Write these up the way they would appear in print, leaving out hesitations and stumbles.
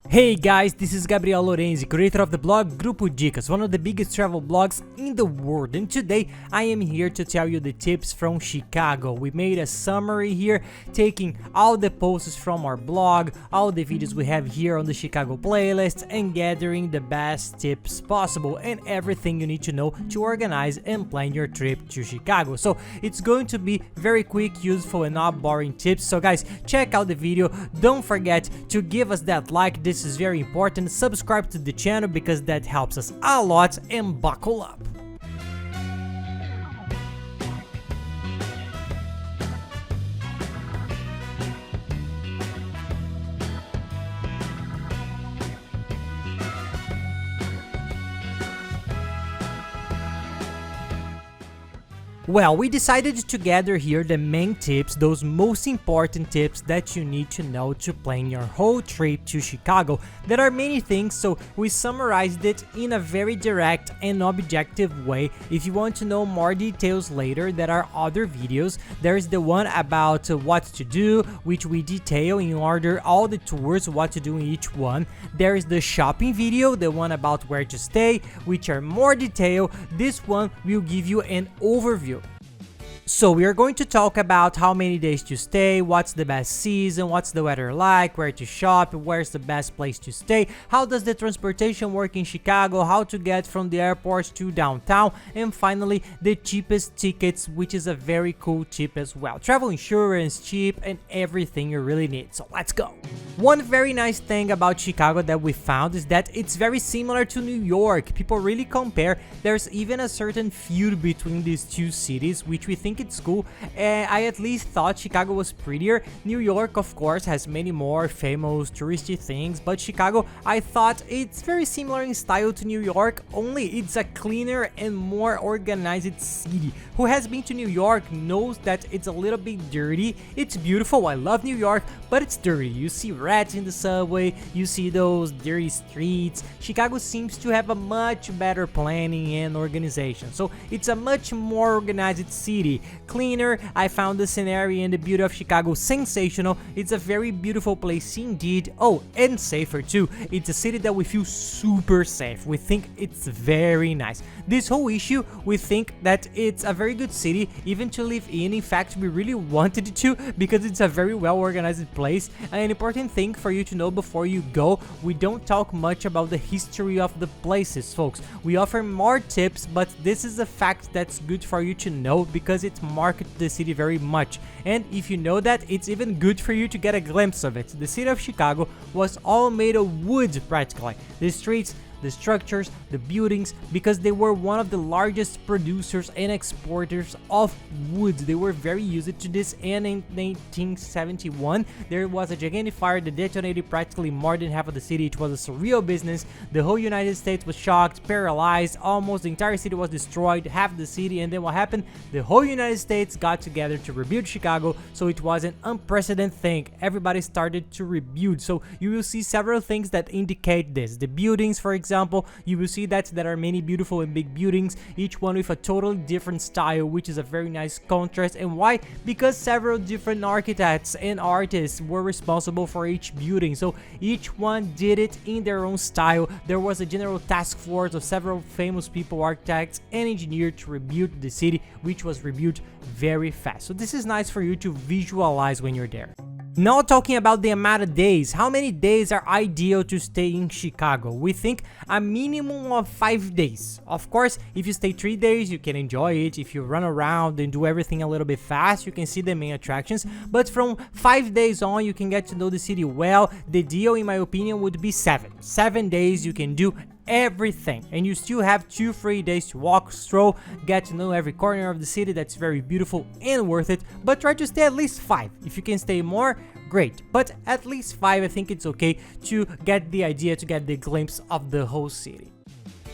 Hey guys, this is Gabriel Lorenzi, creator of the blog Grupo Dicas, one of the biggest travel blogs in the world, and today I am here to tell you the tips from Chicago. We made a summary here, taking all the posts from our blog, all the videos we have here on the Chicago playlist, and gathering the best tips possible and everything you need to know to organize and plan your trip to Chicago. So it's going to be very quick, useful, and not boring tips. So guys, check out the video. Don't forget to give us that like. This is very important. Subscribe to the channel because that helps us a lot, and buckle up. Well, we decided to gather here the main tips, those most important tips that you need to know to plan your whole trip to Chicago. There are many things, so we summarized it in a very direct and objective way. If you want to know more details later, there are other videos. There's the one about what to do, which we detail in order all the tours, what to do in each one. There is the shopping video, the one about where to stay, which are more detailed. This one will give you an overview. So we are going to talk about how many days to stay, what's the best season, what's the weather like, where to shop, where's the best place to stay, how does the transportation work in Chicago, how to get from the airport to downtown, and finally the cheapest tickets, which is a very cool tip as well. Travel insurance, cheap, and everything you really need. So let's go. One very nice thing about Chicago that we found is that it's very similar to New York. People really compare. There's even a certain feud between these two cities, which we think it's cool. I at least thought Chicago was prettier. New York, of course, has many more famous touristy things, but Chicago, I thought it's very similar in style to New York, only it's a cleaner and more organized city. Who has been to New York knows that it's a little bit dirty. It's beautiful, I love New York, but it's dirty. You see rats in the subway, you see those dirty streets. Chicago seems to have a much better planning and organization, so it's a much more organized city. Cleaner. I found the scenery and the beauty of Chicago sensational. It's a very beautiful place indeed. Oh, and safer too. It's a city that we feel super safe. We think it's very nice. This whole issue, we think that it's a very good city even to live in. In fact, we really wanted to because it's a very well organized place. An important thing for you to know before you go, we don't talk much about the history of the places, folks. We offer more tips, but this is a fact that's good for you to know because it market the city very much, and if you know that, it's even good for you to get a glimpse of it. The city of Chicago was all made of wood practically. The streets, the structures, the buildings, because they were one of the largest producers and exporters of wood. They were very used to this, and in 1971 there was a gigantic fire that detonated practically more than half of the city. It was a surreal business. The whole United States was shocked, paralyzed, almost the entire city was destroyed, half the city, and then what happened? The whole United States got together to rebuild Chicago, so it was an unprecedented thing. Everybody started to rebuild, so you will see several things that indicate this. The buildings, for example, you will see that there are many beautiful and big buildings, each one with a totally different style, which is a very nice contrast. And why? Because several different architects and artists were responsible for each building, so each one did it in their own style. There was a general task force of several famous people, architects and engineers, to rebuild the city, which was rebuilt very fast. So this is nice for you to visualize when you're there. Now talking about the amount of days, how many days are ideal to stay in Chicago? We think a minimum of 5 days. Of course, if you stay 3 days, you can enjoy it. If you run around and do everything a little bit fast, you can see the main attractions. But from 5 days on, you can get to know the city well. The deal, in my opinion, would be 7. 7 days you can do everything, and you still have 2 free days to walk, stroll, get to know every corner of the city. That's very beautiful and worth it, but try to stay at least 5. If you can stay more, great, but at least 5, I think it's okay to get the idea, to get the glimpse of the whole city.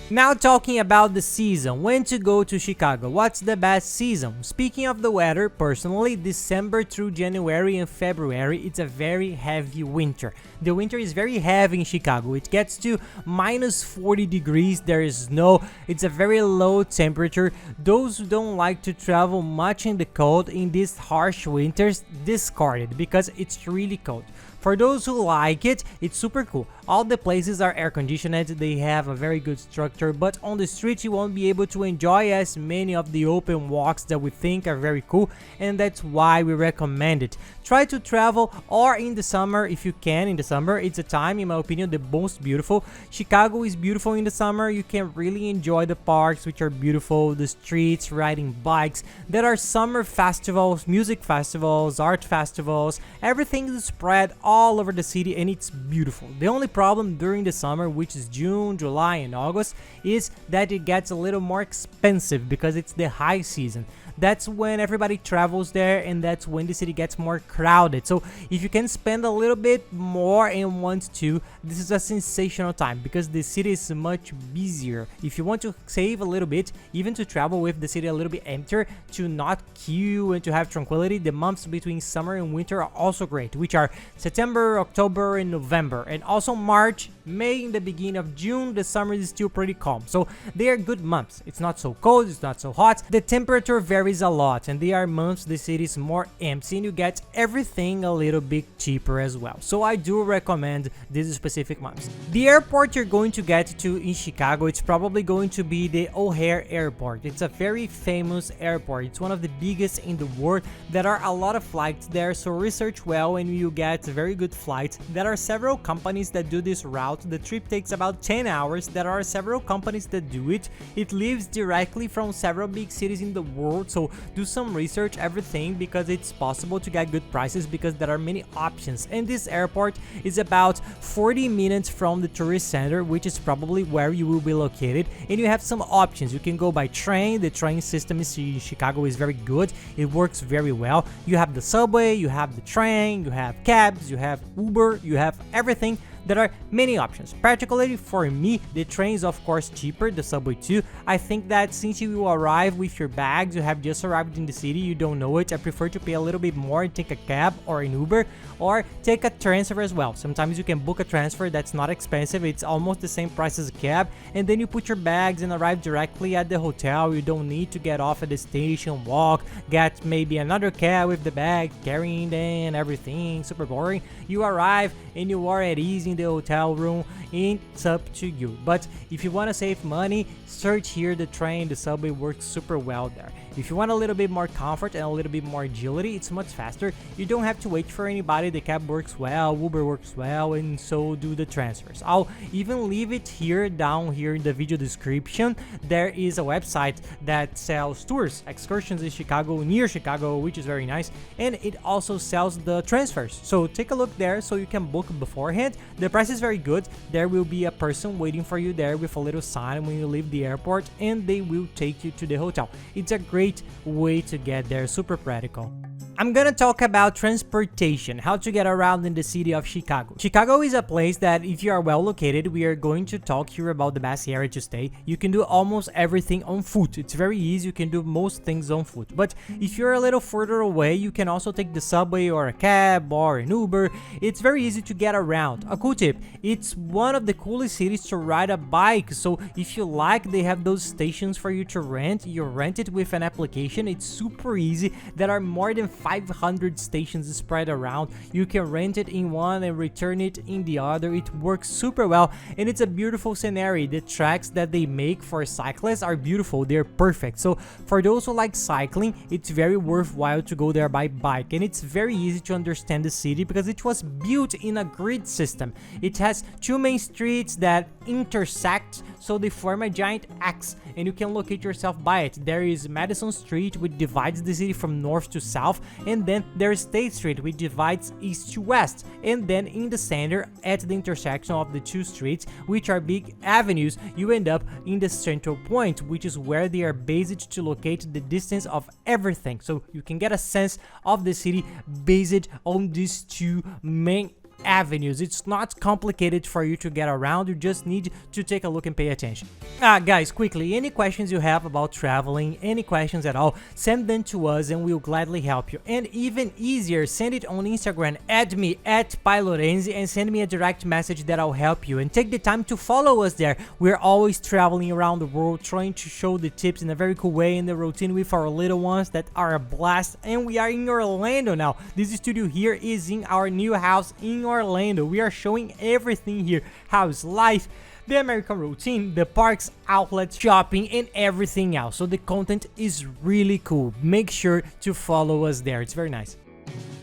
Now talking about the season, when to go to Chicago, what's the best season? Speaking of the weather, personally, December through January and February, it's a very heavy winter. The winter is very heavy in Chicago. It gets to minus 40 degrees, there is snow, it's a very low temperature. Those who don't like to travel much in the cold in these harsh winters, discard it because it's really cold. For those who like it, it's super cool. All the places are air conditioned, they have a very good structure, but on the street you won't be able to enjoy as many of the open walks that we think are very cool, and that's why we recommend it. Try to travel or in the summer if you can. In the summer, it's a time, in my opinion, the most beautiful. Chicago is beautiful in the summer. You can really enjoy the parks, which are beautiful, the streets, riding bikes. There are summer festivals, music festivals, art festivals. Everything is spread all over the city and it's beautiful. The only problem during the summer, which is June, July, and August, is that it gets a little more expensive because it's the high season. That's when everybody travels there and that's when the city gets more crowded. So if you can spend a little bit more and want to, this is a sensational time because the city is much busier. If you want to save a little bit, even to travel with the city a little bit emptier, to not queue and to have tranquility, the months between summer and winter are also great, which are September, October, and November, and also March, May, in the beginning of June. The summer is still pretty calm, so they are good months. It's not so cold, it's not so hot. The temperature varies a lot, and there are months the city is more empty and you get everything a little bit cheaper as well. So I do recommend these specific months. The airport you're going to get to in Chicago, it's probably going to be the O'Hare Airport. It's a very famous airport. It's one of the biggest in the world. There are a lot of flights there, so research well and you get very good flights. There are several companies that do this route. The trip takes about 10 hours. There are several companies that do it. It leaves directly from several big cities in the world, so do some research everything because it's possible to get good prices because there are many options. And this airport is about 40 minutes from the tourist center, which is probably where you will be located, and you have some options. You can go by train. The train system in Chicago is very good. It works very well. You have the subway, you have the train, you have cabs, you have Uber, you have everything. There are many options. Particularly for me, the train is of course cheaper, the subway too. I think that since you arrive with your bags, you have just arrived in the city, you don't know it, I prefer to pay a little bit more and take a cab or an Uber, or take a transfer as well. Sometimes you can book a transfer that's not expensive, it's almost the same price as a cab, and then you put your bags and arrive directly at the hotel. You don't need to get off at the station, walk, get maybe another cab with the bag, carrying them, everything, super boring. You arrive and you are at ease in the hotel room, and it's up to you. But if you want to save money, search here. The train, the subway works super well there. If you want a little bit more comfort and a little bit more agility, it's much faster. You don't have to wait for anybody. The cab works well, Uber works well, and so do the transfers. I'll even leave it here down here in the video description. There is a website that sells tours, excursions in Chicago, near Chicago, which is very nice, and it also sells the transfers. So take a look there so you can book beforehand. The price is very good. There will be a person waiting for you there with a little sign when you leave the airport, and they will take you to the hotel. It's a great way to get there, super practical. I'm gonna talk about transportation, how to get around in the city of Chicago. Chicago is a place that if you are well located, we are going to talk here about the best area to stay. You can do almost everything on foot. It's very easy, you can do most things on foot. But if you're a little further away, you can also take the subway or a cab or an Uber. It's very easy to get around. A cool tip, it's one of the coolest cities to ride a bike. So if you like, they have those stations for you to rent. You rent it with an application. It's super easy. There are more than 500 stations spread around. You can rent it in one and return it in the other. It works super well and it's a beautiful scenery. The tracks that they make for cyclists are beautiful. They're perfect. So for those who like cycling, it's very worthwhile to go there by bike, and it's very easy to understand the city because it was built in a grid system. It has two main streets that intersect, so they form a giant X, and you can locate yourself by it. There is Madison Street, which divides the city from north to south, and then there's State Street, which divides east to west, and then in the center, at the intersection of the two streets, which are big avenues, you end up in the central point, which is where they are based to locate the distance of everything. So you can get a sense of the city based on these two main avenues. It's not complicated for you to get around. You just need to take a look and pay attention. Guys, quickly, any questions you have about traveling, any questions at all, send them to us and we'll gladly help you. And even easier, send it on Instagram, add me at PaiLorenzi, and send me a direct message that I'll help you. And take the time to follow us there. We're always traveling around the world, trying to show the tips in a very cool way in the routine with our little ones that are a blast. And we are in Orlando now. This studio here is in our new house in Orlando. We are showing everything here. How's life, the American routine, the parks, outlets, shopping, and everything else. So the content is really cool. Make sure to follow us there. It's very nice.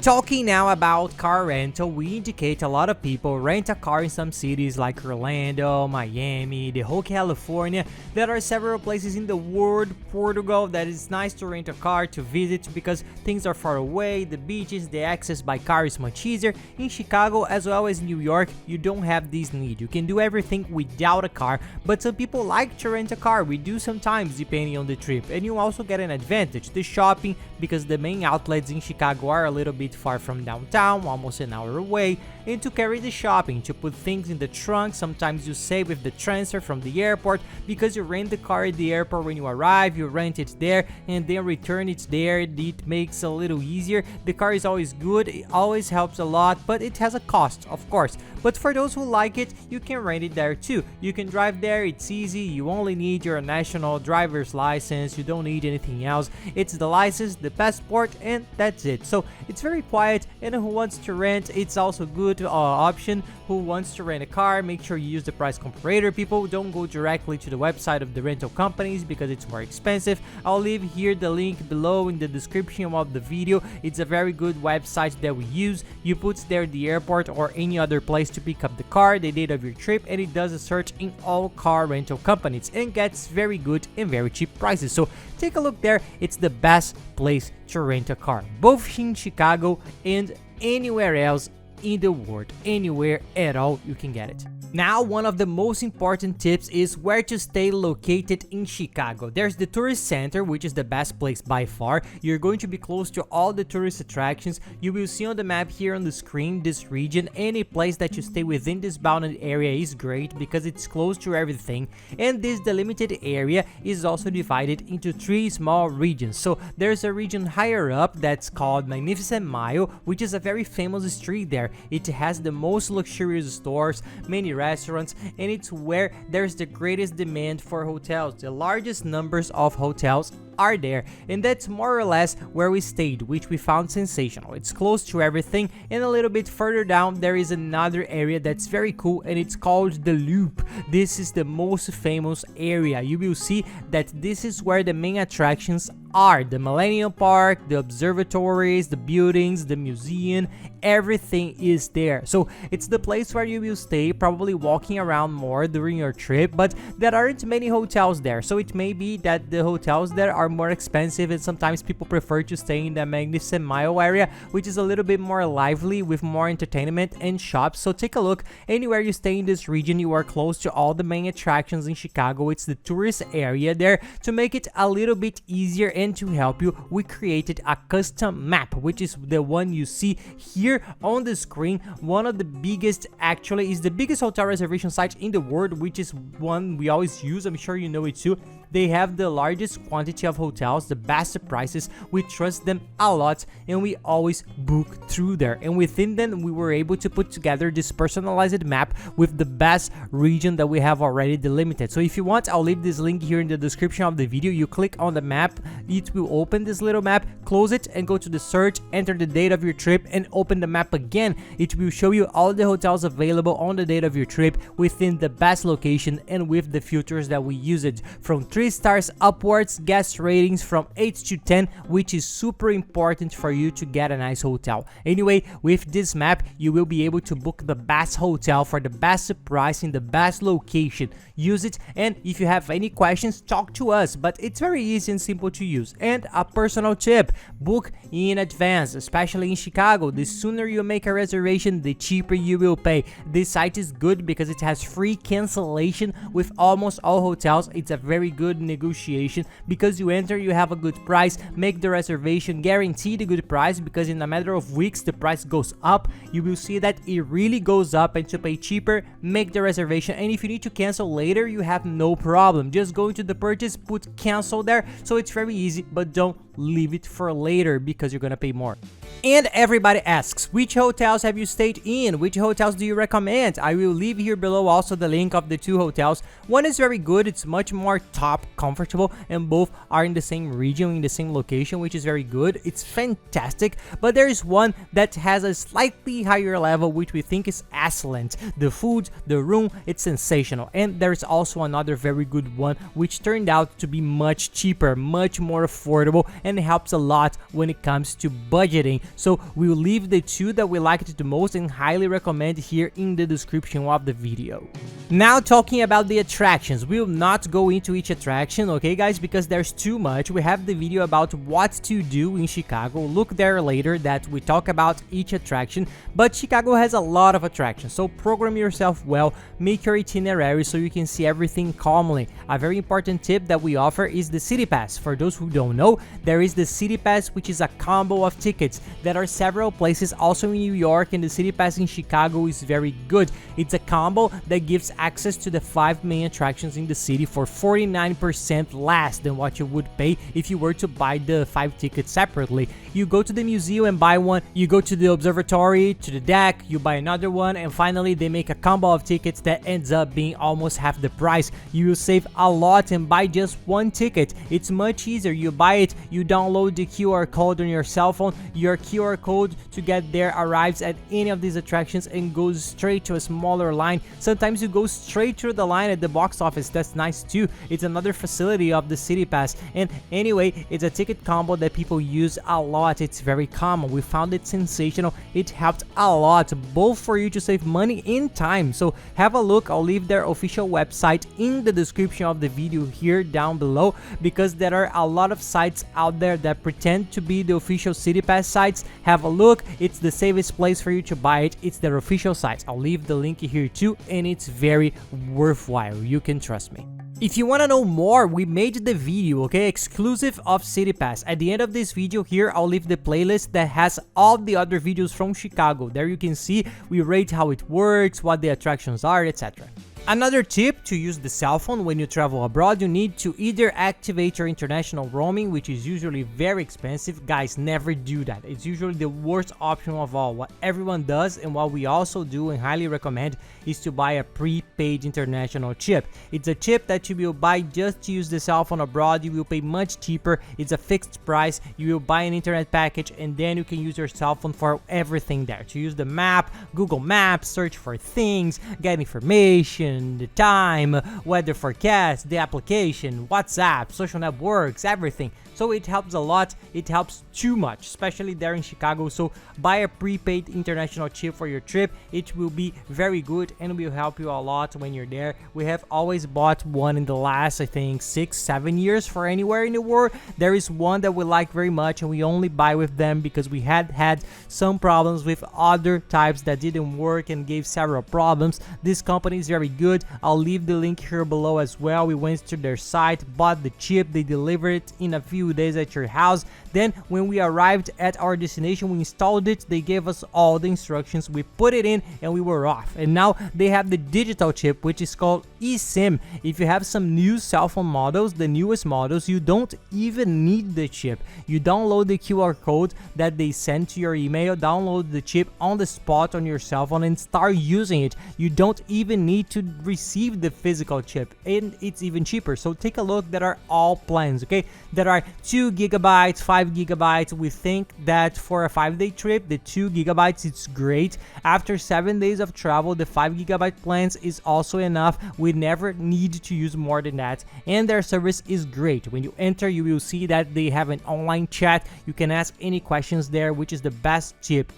Talking now about car rental, we indicate a lot of people rent a car in some cities like Orlando, Miami, the whole California. There are several places in the world, Portugal, that is nice to rent a car to visit because things are far away, the beaches, the access by car is much easier. In Chicago as well as New York, you don't have this need. You can do everything without a car, but some people like to rent a car. We do sometimes depending on the trip, and you also get an advantage, the shopping, because the main outlets in Chicago are a little bit far from downtown, almost an hour away, and to carry the shopping, to put things in the trunk. Sometimes you save with the transfer from the airport because you rent the car at the airport. When you arrive, you rent it there and then return it there. It makes a little easier. The car is always good, it always helps a lot, but it has a cost, of course. But for those who like it, you can rent it there too. You can drive there, it's easy. You only need your national driver's license, you don't need anything else. It's the license, the passport, and that's it. So it's very quiet, and who wants to rent, it's also good option. Who wants to rent a car, make sure you use the price comparator. People don't go directly to the website of the rental companies because it's more expensive. I'll leave here the link below in the description of the video. It's a very good website that we use. You put there the airport or any other place to pick up the car, the date of your trip, and it does a search in all car rental companies and gets very good and very cheap prices. So take a look there. It's the best place to rent a car, both in Chicago and anywhere else in the world. Anywhere at all you can get it. Now, one of the most important tips is where to stay located in Chicago. There's the tourist center, which is the best place by far. You're going to be close to all the tourist attractions. You will see on the map here on the screen this region. Any place that you stay within this bounded area is great because it's close to everything. And this delimited area is also divided into 3 small regions. So there's a region higher up that's called Magnificent Mile, which is a very famous street there. It has the most luxurious stores, many restaurants, and it's where there's the greatest demand for hotels. The largest numbers of hotels are there, and that's more or less where we stayed, which we found sensational. It's close to everything, and a little bit further down there is another area that's very cool, and it's called the Loop. This is the most famous area. You will see that this is where the main attractions are: the Millennium Park, the observatories, the buildings, the museum, everything is there. So it's the place where you will stay, probably walking around more during your trip, but there aren't many hotels there. So it may be that the hotels there are more expensive, and sometimes people prefer to stay in the Magnificent Mile area, which is a little bit more lively with more entertainment and shops. So take a look. Anywhere you stay in this region, you are close to all the main attractions in Chicago. It's the tourist area there. To make it a little bit easier and to help you, we created a custom map, which is the one you see here on the screen. One of the biggest, actually is the biggest hotel reservation site in the world, which is one we always use. I'm sure you know it too. They have the largest quantity of hotels, the best prices. We trust them a lot, and we always book through there. And within them, we were able to put together this personalized map with the best region that we have already delimited. So if you want, I'll leave this link here in the description of the video. You click on the map, it will open this little map, close it, and go to the search, enter the date of your trip, and open the map again. It will show you all the hotels available on the date of your trip within the best location and with the filters that we used, from 3 stars upwards, guest ratings from 8 to 10, which is super important for you to get a nice hotel. Anyway, with this map, you will be able to book the best hotel for the best price in the best location. Use it, and if you have any questions, talk to us, but it's very easy and simple to use. And a personal tip: book in advance, especially in Chicago. The sooner you make a reservation, the cheaper you will pay. This site is good because it has free cancellation with almost all hotels. It's a very good negotiation because you enter, you have a good price, make the reservation, guarantee the good price, because in a matter of weeks the price goes up. You will see that it really goes up, and to pay cheaper, make the reservation. And if you need to cancel later, you have no problem. Just go into the purchase, put cancel there. So it's very easy, but don't leave it for later because you're gonna pay more. And everybody asks, which hotels have you stayed in? Which hotels do you recommend? I will leave here below also the link of the 2 hotels. One is very good, it's much more top comfortable, and both are in the same region, in the same location, which is very good. It's fantastic, but there is one that has a slightly higher level, which we think is excellent. The food, the room, it's sensational. And there's also another very good one, which turned out to be much cheaper, much more affordable, and helps a lot when it comes to budgeting. So we'll leave the 2 that we liked the most and highly recommend here in the description of the video. Now talking about the attractions, we'll not go into each attraction, okay guys, because there's too much. We have the video about what to do in Chicago, look there later that we talk about each attraction, but Chicago has a lot of attractions, so program yourself well, make your itinerary so you can see everything calmly. A very important tip that we offer is the City Pass. For those who don't know, there is the City Pass, which is a combo of tickets. There are several places also in New York, and the City Pass in Chicago is very good. It's a combo that gives access to the 5 main attractions in the city for 49% less than what you would pay if you were to buy the 5 tickets separately. You go to the museum and buy one, you go to the observatory, to the deck, you buy another one, and finally they make a combo of tickets that ends up being almost half the price. You will save a lot and buy just 1 ticket. It's much easier. You buy it, you download the QR code on your cell phone, your QR code to get there arrives at any of these attractions and goes straight to a smaller line. Sometimes you go straight through the line at the box office. That's nice too. It's another facility of the City Pass. And anyway, it's a ticket combo that people use a lot. It's very common. We found it sensational. It helped a lot, both for you to save money and time. So have a look. I'll leave their official website in the description of the video here down below, because there are a lot of sites out there that pretend to be the official City Pass sites. Have a look. It's the safest place for you to buy it. It's their official site. I'll leave the link here too, and it's very worthwhile. You can trust me. If you want to know more, we made the video, okay, exclusive of City Pass. At the end of this video here, I'll leave the playlist that has all the other videos from Chicago. There you can see we rate how it works, what the attractions are, etc. Another tip: to use the cell phone when you travel abroad, you need to either activate your international roaming, which is usually very expensive. Guys, never do that. It's usually the worst option of all. What everyone does, and what we also do and highly recommend, is to buy a prepaid international chip. It's a chip that you will buy just to use the cell phone abroad. You will pay much cheaper. It's a fixed price. You will buy an internet package, and then you can use your cell phone for everything there. To use the map, Google Maps, search for things, get information, the time, weather forecast, the application, WhatsApp, social networks, everything. So it helps a lot. It helps too much, especially there in Chicago. So buy a prepaid international chip for your trip. It will be very good and will help you a lot when you're there. We have always bought one in the last, I think, 6-7 years for anywhere in the world. There is one that we like very much, and we only buy with them because we had some problems with other types that didn't work and gave several problems. This company is very good. I'll leave the link here below as well. We went to their site, bought the chip, they delivered it in a few days at your house. Then when we arrived at our destination, we installed it, they gave us all the instructions, we put it in, and we were off. And now they have the digital chip, which is called eSIM. If you have some new cell phone models, the newest models, you don't even need the chip. You download the QR code that they send to your email, download the chip on the spot on your cell phone and start using it. You don't even need to receive the physical chip, and it's even cheaper. So take a look. There are all plans, okay? There are 2 gigabytes, 5 gigabytes. We think that for a 5-day trip, the 2 gigabytes it's great. After 7 days of travel, the 5 gigabyte plans is also enough. We never need to use more than that, and their service is great. When you enter, you will see that they have an online chat. You can ask any questions there, which is the best tip.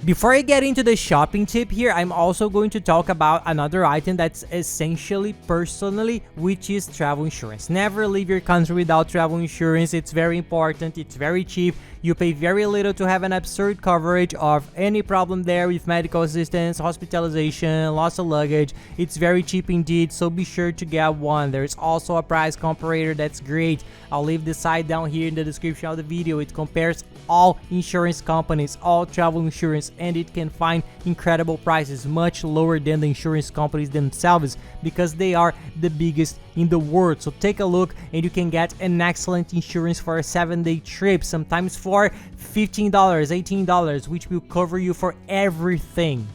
Before I get into the shopping tip here, I'm also going to talk about another item that's essentially personally, which is travel insurance. Never leave your country without travel insurance. It's very important. It's very cheap. You pay very little to have an absurd coverage of any problem there with medical assistance, hospitalization, loss of luggage. It's very cheap indeed, so be sure to get one. There's also a price comparator that's great. I'll leave the site down here in the description of the video. It compares all insurance companies, all travel insurance, and it can find incredible prices, much lower than the insurance companies themselves, because they are the biggest in the world. So take a look and you can get an excellent insurance for a 7-day trip, sometimes for $15, $18, which will cover you for everything.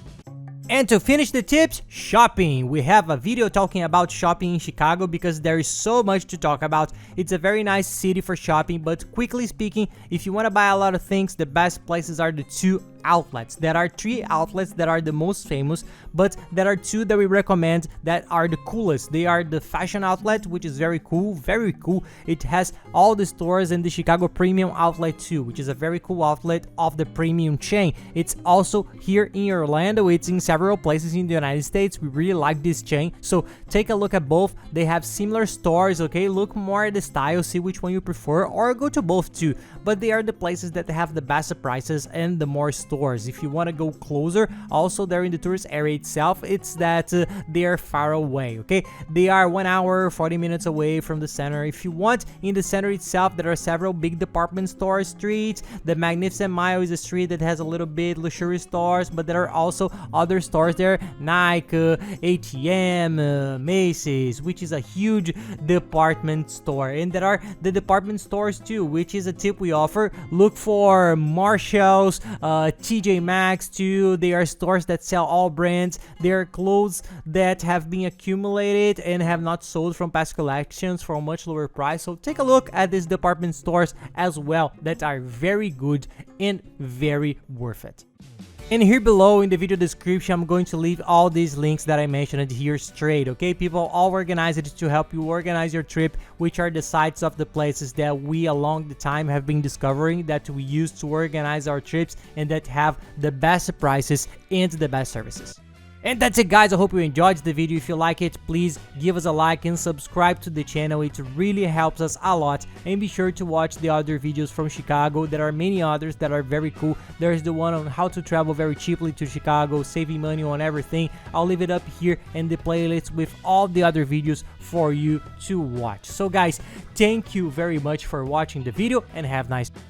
And to finish the tips, shopping. We have a video talking about shopping in Chicago because there is so much to talk about. It's a very nice city for shopping, but quickly speaking, if you want to buy a lot of things, the best places are the 2 outlets. There are 3 outlets that are the most famous, but there are 2 that we recommend that are the coolest. They are the Fashion Outlet, which is very cool, very cool. It has all the stores, and the Chicago Premium Outlet too, which is a very cool outlet of the premium chain. It's also here in Orlando. It's in several places in the United States. We really like this chain, so take a look at both. They have similar stores, okay? Look more at the style, see which one you prefer, or go to both too. But they are the places that have the best prices and the more stores. If you want to go closer, also they're in the tourist area itself, it's that they are far away, okay? They are 1 hour 40 minutes away from the center. If you want, in the center itself, there are several big department store streets. The Magnificent Mile is a street that has a little bit luxury stores, but there are also other stores there, Nike, ATM, Macy's, which is a huge department store. And there are the department stores too, which is a tip we offer. Look for Marshalls, TJ Maxx too. They are stores that sell all brands. They are clothes that have been accumulated and have not sold from past collections for a much lower price. So take a look at these department stores as well that are very good and very worth it. And here below in the video description, I'm going to leave all these links that I mentioned here straight, okay? People, all organized to help you organize your trip, which are the sites of the places that we along the time have been discovering that we use to organize our trips and that have the best prices and the best services. And that's it, guys. I hope you enjoyed the video. If you like it, please give us a like and subscribe to the channel. It really helps us a lot. And be sure to watch the other videos from Chicago. There are many others that are very cool. There's the one on how to travel very cheaply to Chicago, saving money on everything. I'll leave it up here in the playlist with all the other videos for you to watch. So guys, thank you very much for watching the video and have a nice day.